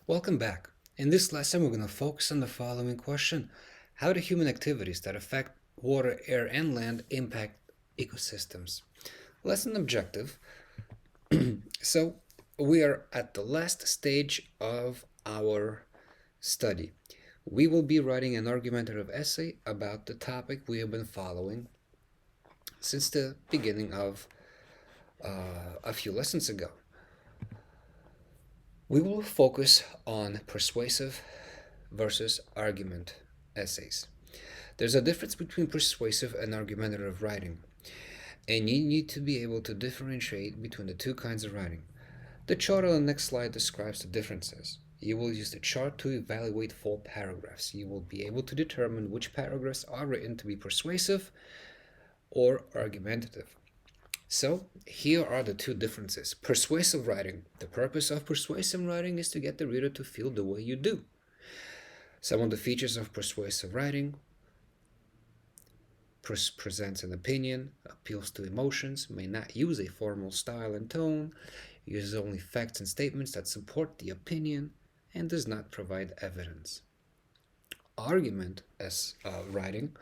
Welcome back. In this lesson, we're going to focus on the following question. How do human activities that affect water, air, and land impact ecosystems? Lesson objective. So, we are at the last stage of our study. We will be writing an argumentative essay about the topic we have been following since the beginning of a few lessons ago. We will focus on persuasive versus argument essays. There's a difference between persuasive and argumentative writing, and you need to be able to differentiate between the two kinds of writing. The chart on the next slide describes the differences. You will use the chart to evaluate full paragraphs. You will be able to determine which paragraphs are written to be persuasive or argumentative. So, here are the two differences. Persuasive writing. The purpose of persuasive writing is to get the reader to feel the way you do. Some of the features of persuasive writing: presents an opinion, appeals to emotions, may not use a formal style and tone, uses only facts and statements that support the opinion, and does not provide evidence. Argument as writing.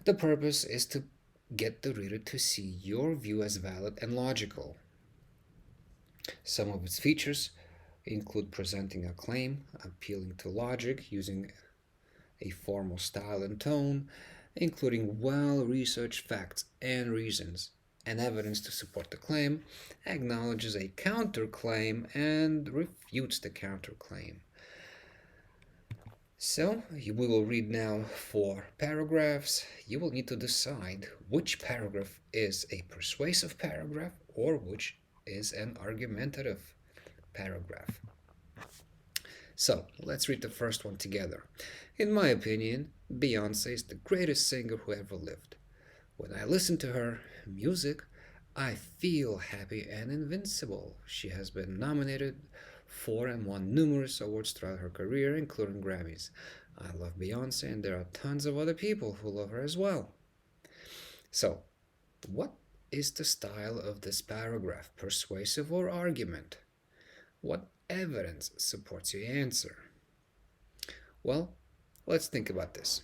The purpose is to get the reader to see your view as valid and logical. Some of its features include presenting a claim, appealing to logic, using a formal style and tone, including well-researched facts and reasons and evidence to support the claim, acknowledges a counterclaim, and refutes the counterclaim. So, we will read now 4 paragraphs. You will need to decide which paragraph is a persuasive paragraph or which is an argumentative paragraph. So, let's read the first one together. In my opinion, Beyoncé is the greatest singer who ever lived. When I listen to her music, I feel happy and invincible. She has been nominated for and won numerous awards throughout her career, including Grammys. I love Beyoncé, and there are tons of other people who love her as well. So, what is the style of this paragraph? Persuasive or argument? What evidence supports your answer? Well, let's think about this.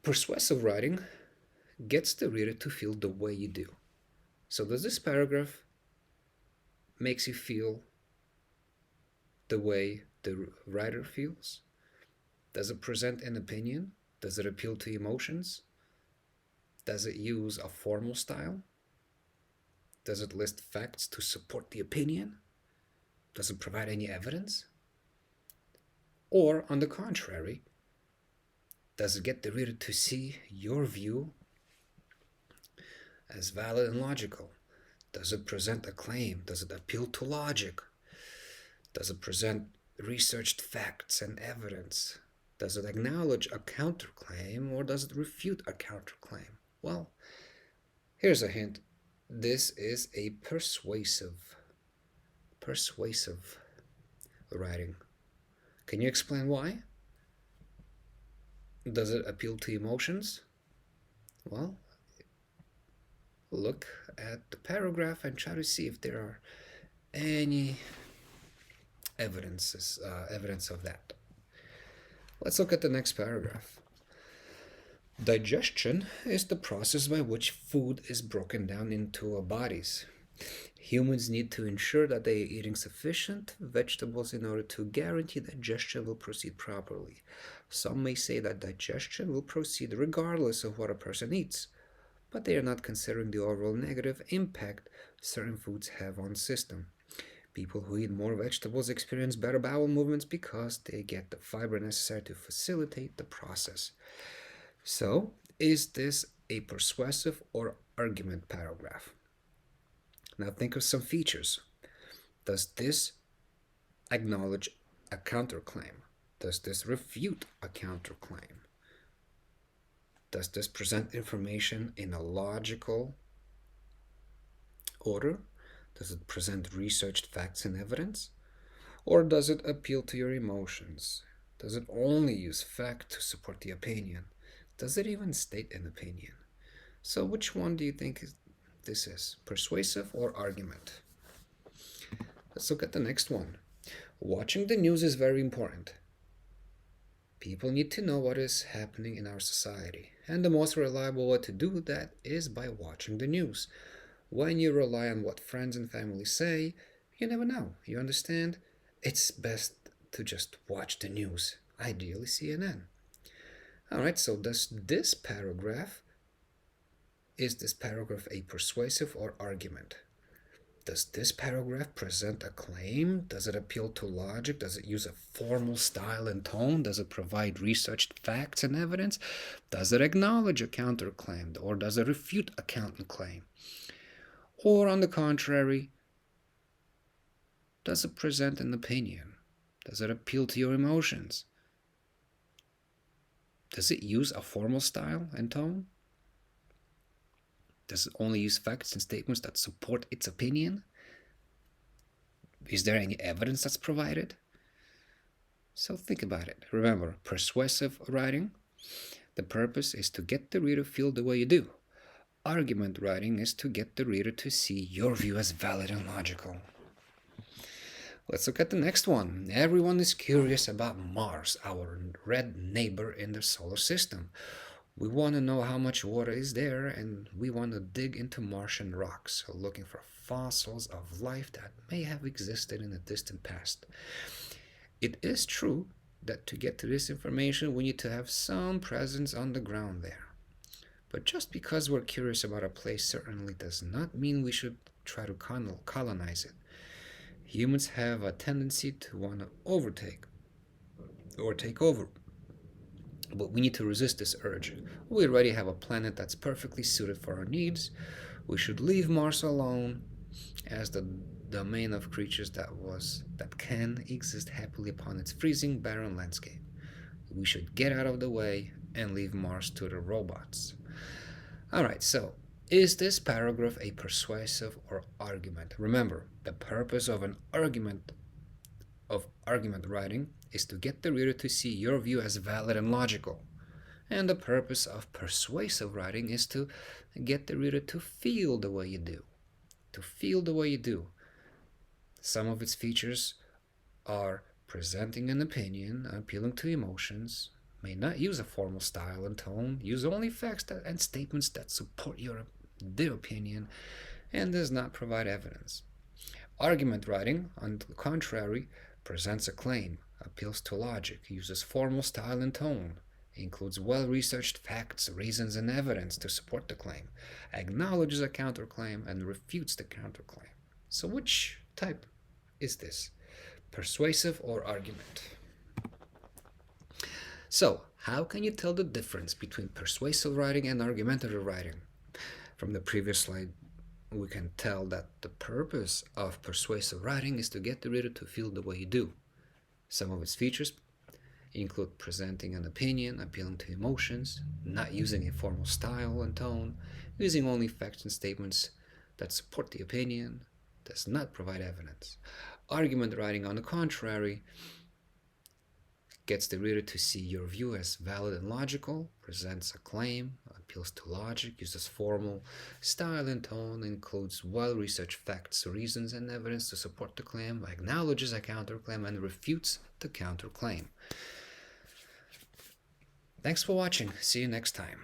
Persuasive writing gets the reader to feel the way you do. So does this paragraph makes you feel the way the writer feels? Does it present an opinion? Does it appeal to emotions? Does it use a formal style? Does it list facts to support the opinion? Does it provide any evidence? Or, on the contrary, does it get the reader to see your view as valid and logical? Does it present a claim? Does it appeal to logic? Does it present researched facts and evidence? Does it acknowledge a counterclaim, or does it refute a counterclaim? Well, here's a hint. This is a persuasive writing. Can you explain why? Does it appeal to emotions? Well, look at the paragraph and try to see if there are any evidence of that. Let's look at the next paragraph. Digestion is the process by which food is broken down into our bodies. Humans need to ensure that they are eating sufficient vegetables in order to guarantee digestion will proceed properly. Some may say that digestion will proceed regardless of what a person eats, but they are not considering the overall negative impact certain foods have on the system. People who eat more vegetables experience better bowel movements because they get the fiber necessary to facilitate the process. So, is this a persuasive or argument paragraph? Now think of some features. Does this acknowledge a counterclaim? Does this refute a counterclaim? Does this present information in a logical order? Does it present researched facts and evidence? Or does it appeal to your emotions? Does it only use fact to support the opinion? Does it even state an opinion? So which one do you think this is? Persuasive or argument? Let's look at the next one. Watching the news is very important. People need to know what is happening in our society, and the most reliable way to do that is by watching the news. When you rely on what friends and family say, you never know. You understand? It's best to just watch the news, ideally CNN. Alright, so is this paragraph a persuasive or argument? Does this paragraph present a claim? Does it appeal to logic? Does it use a formal style and tone? Does it provide researched facts and evidence? Does it acknowledge a counterclaim, or does it refute a counterclaim? Or, on the contrary, does it present an opinion? Does it appeal to your emotions? Does it use a formal style and tone? Does it only use facts and statements that support its opinion? Is there any evidence that's provided? So think about it. Remember, persuasive writing, the purpose is to get the reader to feel the way you do. Argument writing is to get the reader to see your view as valid and logical. Let's look at the next one. Everyone is curious about Mars, our red neighbor in the solar system. We want to know how much water is there, and we want to dig into Martian rocks, looking for fossils of life that may have existed in the distant past. It is true that to get to this information, we need to have some presence on the ground there. But just because we're curious about a place certainly does not mean we should try to colonize it. Humans have a tendency to want to overtake or take over. But we need to resist this urge. We already have a planet that's perfectly suited for our needs. We should leave Mars alone as the domain of creatures that can exist happily upon its freezing, barren landscape. We should get out of the way and leave Mars to the robots. Alright, so is this paragraph a persuasive or argument? Remember, the purpose of argument writing is to get the reader to see your view as valid and logical. And the purpose of persuasive writing is to get the reader to feel the way you do. To feel the way you do. Some of its features are presenting an opinion, appealing to emotions, may not use a formal style and tone, use only facts and statements that support their opinion, and does not provide evidence. Argument writing, on the contrary, presents a claim, appeals to logic, uses formal style and tone, includes well-researched facts, reasons, and evidence to support the claim, acknowledges a counterclaim, and refutes the counterclaim. So which type is this? Persuasive or argument? So, how can you tell the difference between persuasive writing and argumentative writing? From the previous slide, we can tell that the purpose of persuasive writing is to get the reader to feel the way you do. Some of its features include presenting an opinion, appealing to emotions, not using a formal style and tone, using only facts and statements that support the opinion, does not provide evidence. Argument writing, on the contrary, gets the reader to see your view as valid and logical, presents a claim, appeals to logic, uses formal style and tone, includes well-researched facts, reasons, and evidence to support the claim, acknowledges a counterclaim, and refutes the counterclaim. Thanks for watching. See you next time.